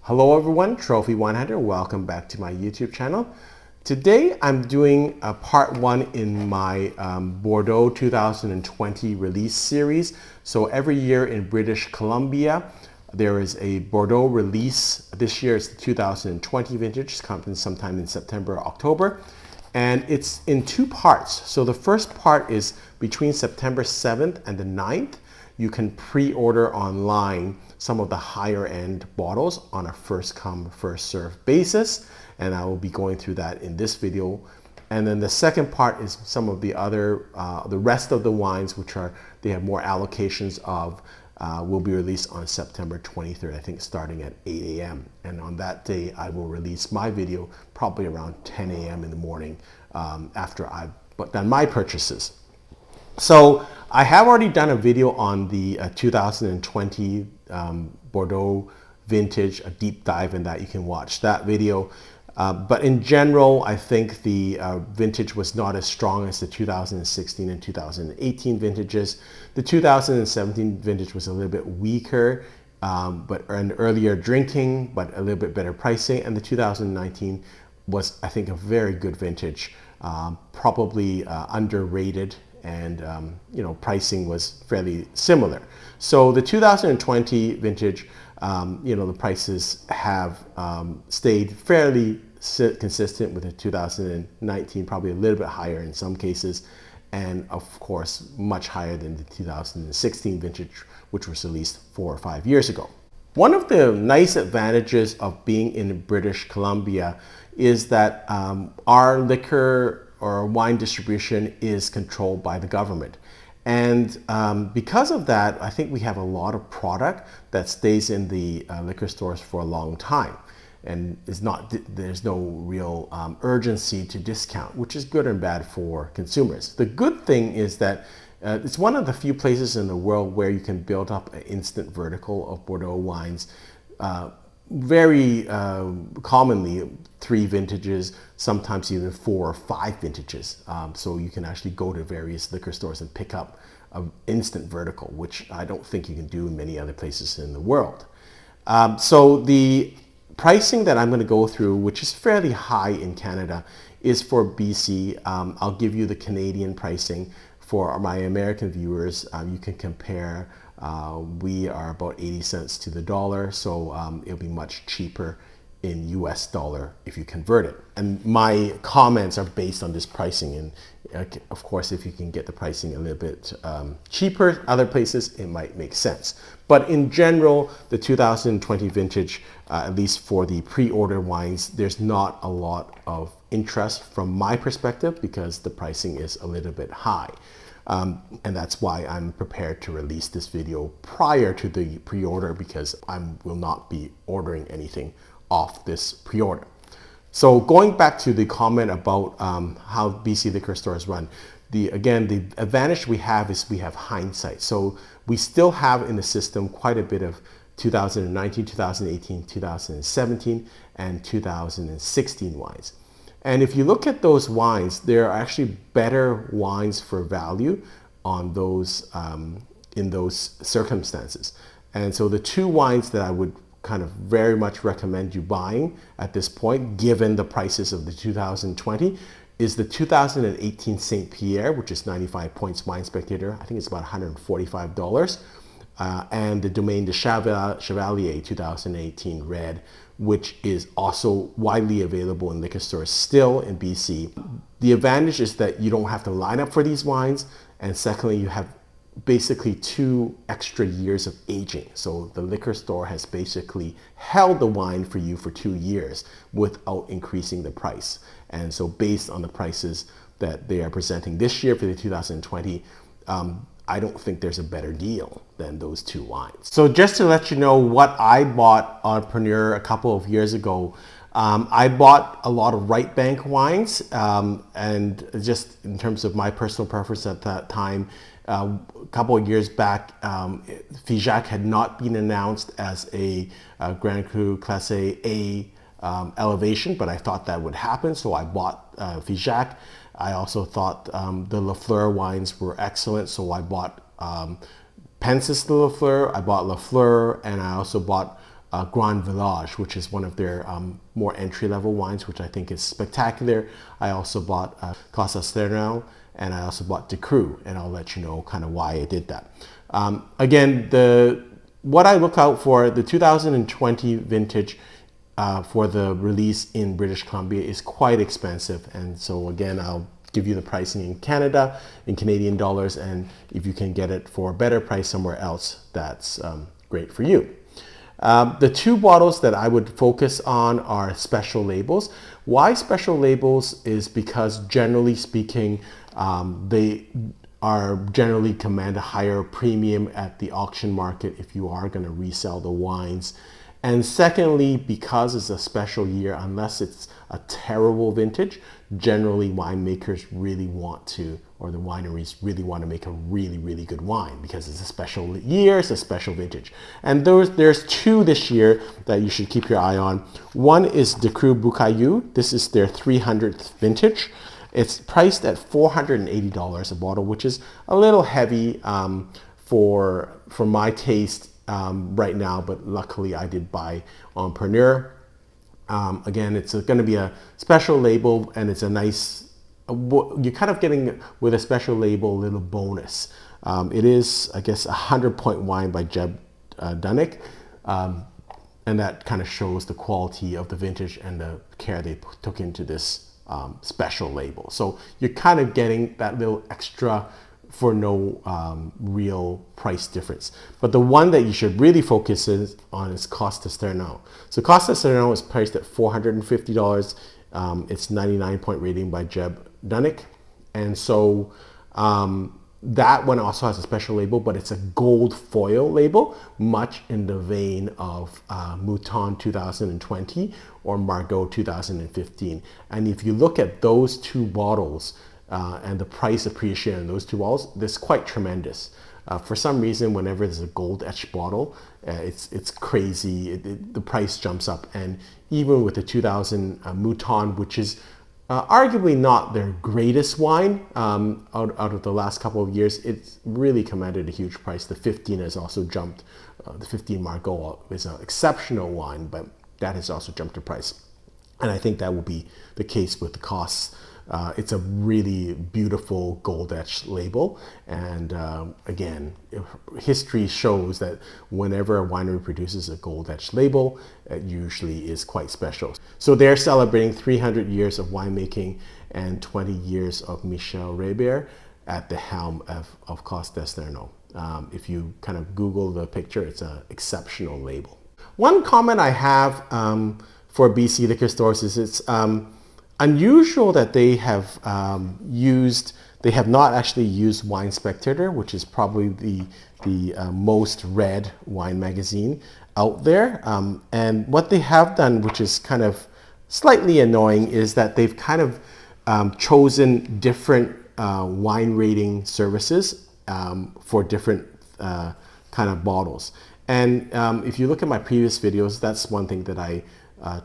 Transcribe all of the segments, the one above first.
Hello everyone, Trophy Wine Hunter. Welcome back to my YouTube channel. Today I'm doing a part one in my Bordeaux 2020 release series. So every year in British Columbia, there is a Bordeaux release. This year it's the 2020 vintage. It's coming sometime in September or October. And it's in two parts. So the first part is between September 7th and the 9th. You can pre-order online some of the higher end bottles on a first come, first serve basis. And I will be going through that in this video. And then the second part is some of the other, the rest of the wines, which they have more allocations of, will be released on September 23rd, I think starting at 8 a.m. And on that day, I will release my video probably around 10 a.m. in the morning after I've done my purchases. So I have already done a video on the 2020 Bordeaux vintage, a deep dive in that. You can watch that video. But in general, I think the vintage was not as strong as the 2016 and 2018 vintages. The 2017 vintage was a little bit weaker, but an earlier drinking, but a little bit better pricing. And the 2019 was, I think, a very good vintage, probably underrated. And pricing was fairly similar. So the 2020 vintage, the prices have stayed fairly consistent with the 2019, probably a little bit higher in some cases, and of course much higher than the 2016 vintage, which was released 4 or 5 years ago. One of the nice advantages of being in British Columbia is that our liquor or wine distribution is controlled by the government. And because of that, I think we have a lot of product that stays in the liquor stores for a long time. And there's no real urgency to discount, which is good and bad for consumers. The good thing is that it's one of the few places in the world where you can build up an instant vertical of Bordeaux wines. Very commonly 3 vintages, sometimes even 4 or 5 vintages. So you can actually go to various liquor stores and pick up an instant vertical, which I don't think you can do in many other places in the world. So the pricing that I'm going to go through, which is fairly high in Canada, is for BC. I'll give you the Canadian pricing. For my American viewers, you can compare. We are about 80 cents to the dollar, so it'll be much cheaper in US dollar if you convert it. And my comments are based on this pricing. And of course, if you can get the pricing a little bit cheaper other places, it might make sense. But in general, the 2020 vintage, at least for the pre-order wines, there's not a lot of interest from my perspective because the pricing is a little bit high. And that's why I'm prepared to release this video prior to the pre-order, because I will not be ordering anything off this pre-order. So going back to the comment about how BC liquor stores run, the advantage we have is we have hindsight. So we still have in the system quite a bit of 2019, 2018, 2017, and 2016 wines. And if you look at those wines, there are actually better wines for value on those in those circumstances. And so the 2 wines that I would kind of very much recommend you buying at this point, given the prices of the 2020, is the 2018 St. Pierre, which is 95 points Wine Spectator. I think it's about $145. And the Domaine de Chevalier 2018 Red, which is also widely available in liquor stores still in BC. The advantage is that you don't have to line up for these wines. And secondly, you have basically 2 extra years of aging. So the liquor store has basically held the wine for you for 2 years without increasing the price. And so based on the prices that they are presenting this year for the 2020, I don't think there's a better deal than those 2 wines. So just to let you know what I bought on Primeur a couple of years ago, I bought a lot of right bank wines, and just in terms of my personal preference at that time, a couple of years back, Figeac had not been announced as a Grand Cru Classé A elevation, but I thought that would happen, so I bought Figeac. I also thought the Lafleur wines were excellent, so I bought Pences de Lafleur, I bought Lafleur, and I also bought Grand Village, which is one of their more entry-level wines, which I think is spectacular. I also bought Costa Sternau, and I also bought De Cru, and I'll let you know kind of why I did that. Again, what I look out for, the 2020 vintage for the release in British Columbia is quite expensive. And so again, I'll give you the pricing in Canada, in Canadian dollars, and if you can get it for a better price somewhere else, that's great for you. The two bottles that I would focus on are special labels. Why special labels is because generally speaking, they are generally command a higher premium at the auction market if you are going to resell the wines. And secondly, because it's a special year, unless it's a terrible vintage, generally winemakers really want to, or the wineries really want to make a really, really good wine because it's a special year, it's a special vintage. And there's two this year that you should keep your eye on. One is De Cru Bucaillou. This is their 300th vintage. It's priced at $480 a bottle, which is a little heavy for my taste right now, but luckily I did buy on primeur. Again, it's going to be a special label, and it's a nice, you're kind of getting with a special label a little bonus. It is, I guess, a 100-point wine by Jeb Dunnick, and that kind of shows the quality of the vintage and the care they took into this special label. So you're kind of getting that little extra for no real price difference. But the one that you should really focus on is Costa Sternau. So Costa Sternau is priced at $450. It's 99-point rating by Jeb Dunnick. And so that one also has a special label, but it's a gold foil label, much in the vein of Mouton 2020 or Margaux 2015. And if you look at those two bottles, and the price appreciation in those two bottles, that's quite tremendous. For some reason, whenever there's a gold etched bottle, it's crazy. The price jumps up. And even with the 2000 Mouton, which is arguably not their greatest wine out of the last couple of years, it's really commanded a huge price. The 15 has also jumped. The 15 Margaux is an exceptional wine, but that has also jumped in price. And I think that will be the case with the costs. It's a really beautiful gold etched label, and again, history shows that whenever a winery produces a gold etched label, it usually is quite special. So they're celebrating 300 years of winemaking and 20 years of Michel Rebert at the helm of Costa Sternau. If you kind of Google the picture, it's an exceptional label. One comment I have for BC liquor stores is it's unusual that they have not actually used Wine Spectator, which is probably the most read wine magazine out there. And what they have done, which is kind of slightly annoying, is that they've kind of chosen different wine rating services for different kind of bottles. And if you look at my previous videos, that's one thing that I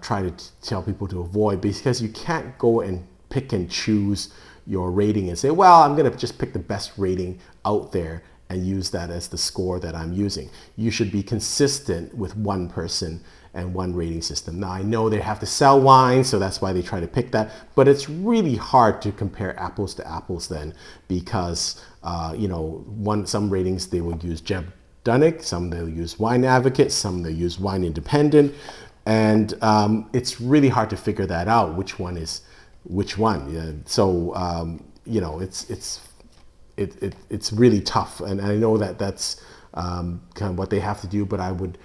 try to tell people to avoid, because you can't go and pick and choose your rating and say, well, I'm going to just pick the best rating out there and use that as the score that I'm using. You should be consistent with one person and one rating system. Now, I know they have to sell wine, so that's why they try to pick that, but it's really hard to compare apples to apples then, because some ratings they will use Jeb Dunnick, some they'll use Wine Advocate, some they'll use Wine Independent. And it's really hard to figure that out, which one is which one. Yeah. So it's really tough, and I know that that's kind of what they have to do. But I would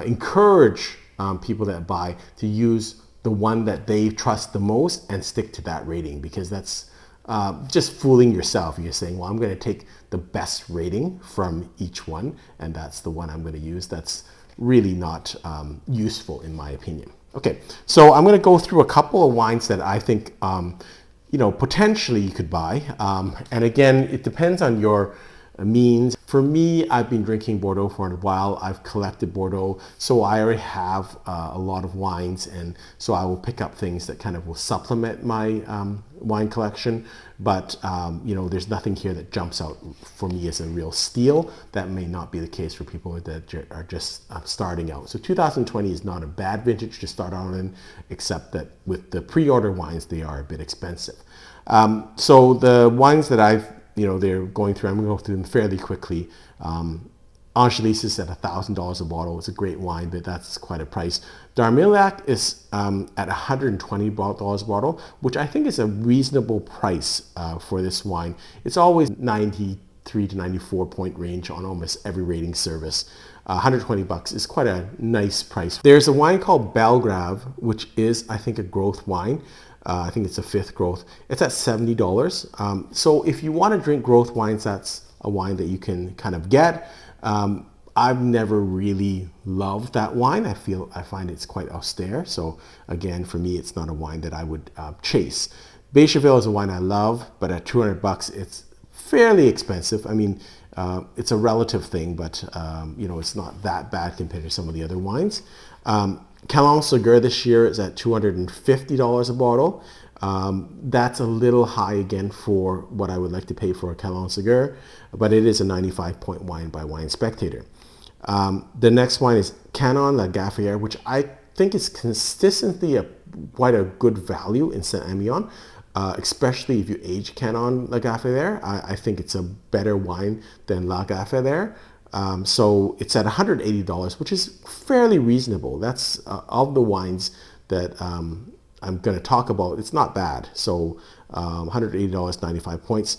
encourage people that buy to use the one that they trust the most and stick to that rating, because that's just fooling yourself. You're saying, well, I'm going to take the best rating from each one, and that's the one I'm going to use. That's really not useful in my opinion. Okay, so I'm going to go through a couple of wines that I think potentially you could buy, and again, it depends on your means. For me, I've been drinking Bordeaux for a while. I've collected Bordeaux, so I already have a lot of wines, and so I will pick up things that kind of will supplement my wine collection. But you know, there's nothing here that jumps out for me as a real steal. That may not be the case for people that are just starting out. So 2020 is not a bad vintage to start out in, except that with the pre-order wines, they are a bit expensive. So the wines that they're going through, I'm going to go through them fairly quickly. Angelis is at $1,000 a bottle. It's a great wine, but that's quite a price. D'Armagnac is at $120 a bottle, which I think is a reasonable price for this wine. It's always 93 to 94 point range on almost every rating service. 120 bucks is quite a nice price. There's a wine called Belgrave, which is, I think, a growth wine. I think it's a 5th growth. It's at $70. So if you want to drink growth wines, that's a wine that you can kind of get. I've never really loved that wine. I find it's quite austere. So again, for me, it's not a wine that I would chase. Becherville is a wine I love, but at 200 bucks, it's fairly expensive. I mean, it's a relative thing, but you know, it's not that bad compared to some of the other wines. Calon Segur this year is at $250 a bottle. That's a little high again for what I would like to pay for a Calon Segur, but it is a 95 point wine by Wine Spectator. The next wine is Canon La Gaffrière, which I think is consistently quite a good value in Saint-Emilion, especially if you age Canon La Gaffrière. I think it's a better wine than La Gaffrière. So it's at $180, which is fairly reasonable. That's of the wines that I'm going to talk about. It's not bad. So $180, 95 points.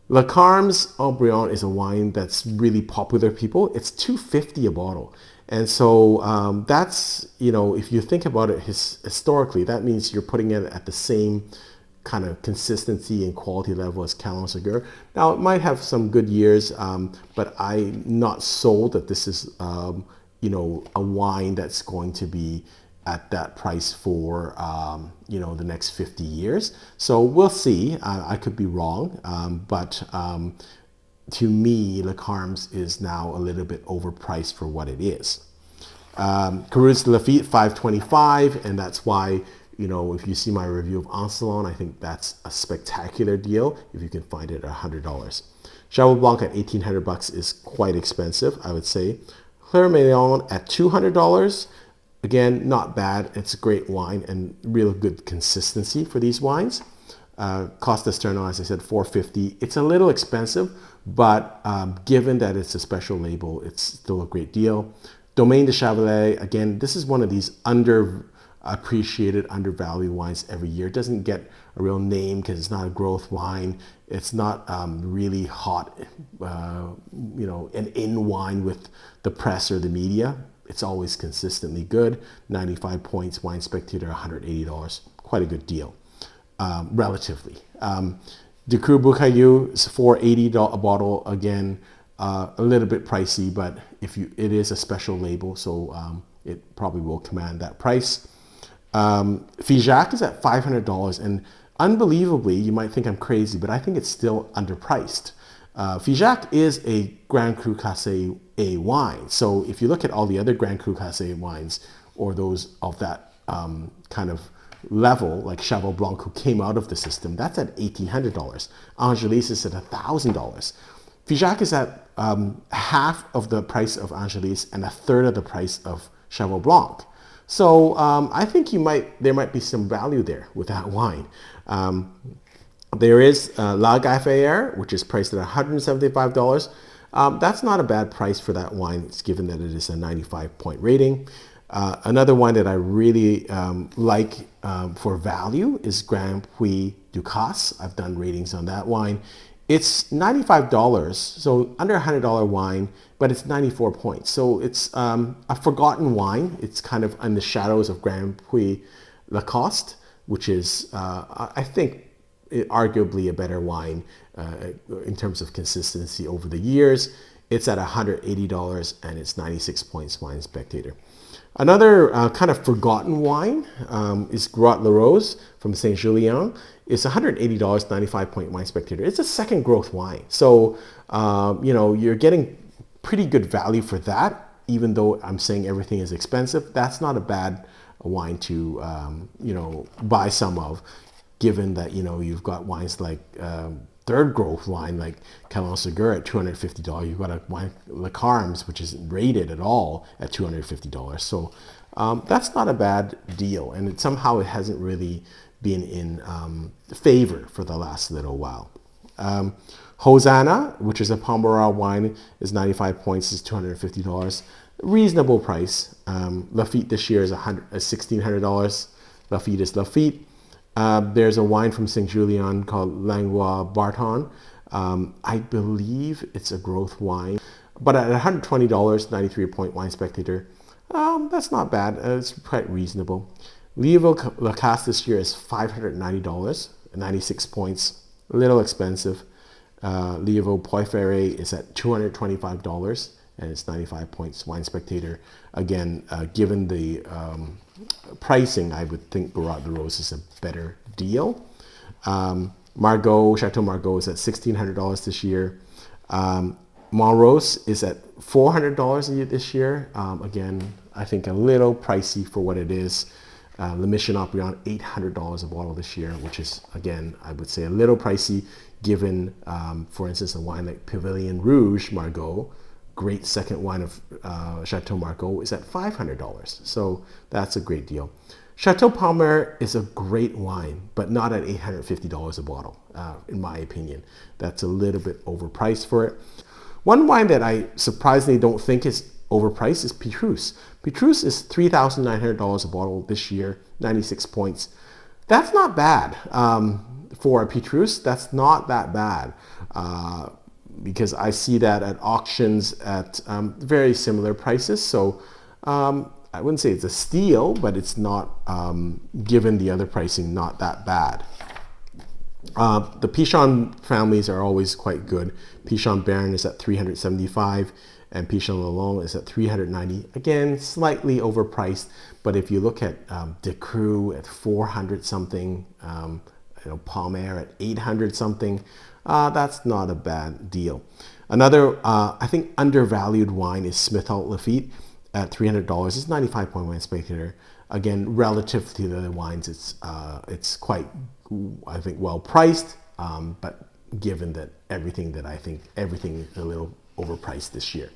La Carme's Haut-Brion is a wine that's really popular with people. It's $250 a bottle. And so that's, you know, if you think about it historically, that means you're putting it at the same kind of consistency and quality level as Calon Segur. Now, it might have some good years, but I'm not sold that this is, you know, a wine that's going to be at that price for, you know, the next 50 years. So we'll see. I could be wrong, but to me, Le Carme's is now a little bit overpriced for what it is. Carus de Lafite, $525, and that's why, you know, if you see my review of Ancelon, I think that's a spectacular deal if you can find it at $100. Cheval Blanc at $1,800 is quite expensive, I would say. Claire Mignon at $200. Again, not bad. It's a great wine and real good consistency for these wines. Costa Sterno, as I said, $450. It's a little expensive, but given that it's a special label, it's still a great deal. Domaine de Chavalet, again, this is one of these underappreciated, undervalued wines every year. It doesn't get a real name because it's not a growth wine. It's not really hot, you know, an in wine with the press or the media. It's always consistently good. 95 points, Wine Spectator, $180. Quite a good deal, relatively. De Cru Boucaillou is $480 a bottle. Again, a little bit pricey, but it is a special label, so it probably will command that price. Figeac is at $500, and unbelievably, you might think I'm crazy, but I think it's still underpriced. Figeac is a Grand Cru Cassé A wine. So if you look at all the other Grand Cru Cassé wines, or those of that kind of level, like Cheval Blanc, who came out of the system, that's at $1,800. Angelis is at $1,000. Figeac is at half of the price of Angelis and a third of the price of Cheval Blanc. So I think there might be some value there with that wine. There is La Gaffrière, which is priced at $175. That's not a bad price for that wine, it's given that it is a 95 point rating. Another wine that I really like for value is Grand Puy Ducasse. I've done ratings on that wine. It's $95, so under $100 wine, but it's 94 points. So it's a forgotten wine. It's kind of in the shadows of Grand Puy Lacoste, which is, I think, arguably a better wine in terms of consistency over the years. It's at $180 and it's 96 points, Wine Spectator. Another kind of forgotten wine is Grotte La Rose from Saint Julien. It's $180, 95-point Wine Spectator. It's a second growth wine. So, you know, you're getting pretty good value for that, even though I'm saying everything is expensive. That's not a bad wine to, you know, buy some of, given that, you know, you've got wines like third growth wine like Calon Segur at $250. You've got a wine Le Carmes, which isn't rated at all, at $250. So that's not a bad deal, and somehow it hasn't really been in favor for the last little while. Hosanna, which is a Pomerol wine, is 95 points, is $250. Reasonable price. Lafite this year is $1,600. Lafite is Lafite. There's a wine from Saint Julien called Langlois Barton. I believe it's a growth wine, but at $120, 93-point Wine Spectator, that's not bad. It's quite reasonable. Liéville Lacasse this year is $590, 96 points, a little expensive. Liéville Poiferré is at $225, and it's 95 points Wine Spectator. Again, given the pricing, I would think Grotte La Rose is a better deal. Margaux, Chateau Margaux is at $1,600 this year. Montrose is at $400 this year. Again, I think a little pricey for what it is. Le Mission Opéron, $800 a bottle this year, which is, again, I would say a little pricey given, for instance, a wine like Pavilion Rouge Margaux, great second wine of Chateau Margaux, is at $500. So that's a great deal. Chateau Palmer is a great wine, but not at $850 a bottle, in my opinion. That's a little bit overpriced for it. One wine that I surprisingly don't think is overpriced is Petrus. Petrus is $3,900 a bottle this year, 96 points. That's not bad. For a Petrus, that's not that bad. Because I see that at auctions at very similar prices. So I wouldn't say it's a steal, but it's not, given the other pricing, not that bad. The Pichon families are always quite good. Pichon Baron is at $375, and Pichon Lalonde is at $390. Again, slightly overpriced, but if you look at De Cru at $400 something, you know, Palmer at $800 something, that's not a bad deal. Another, I think, undervalued wine is Smithall Lafite at $300. It's 95-point Wine Spectator. Again, relative to the other wines, it's quite, I think, well priced. But given that everything is a little overpriced this year.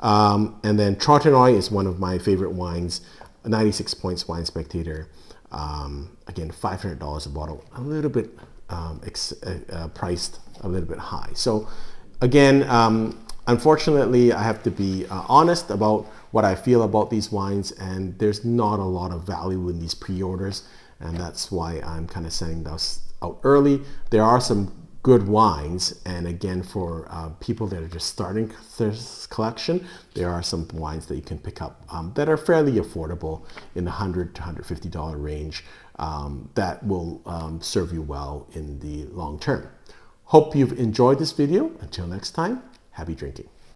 And then Trotanoy is one of my favorite wines, 96 points Wine Spectator. Again, $500 a bottle, a little bit priced a little bit high. So again, unfortunately, I have to be honest about what I feel about these wines, and there's not a lot of value in these pre-orders, and that's why I'm kind of sending those out early. There are some good wines, and again, for people that are just starting this collection, there are some wines that you can pick up that are fairly affordable in the $100 to $150 range that will serve you well in the long term. Hope you've enjoyed this video. Until next time, happy drinking.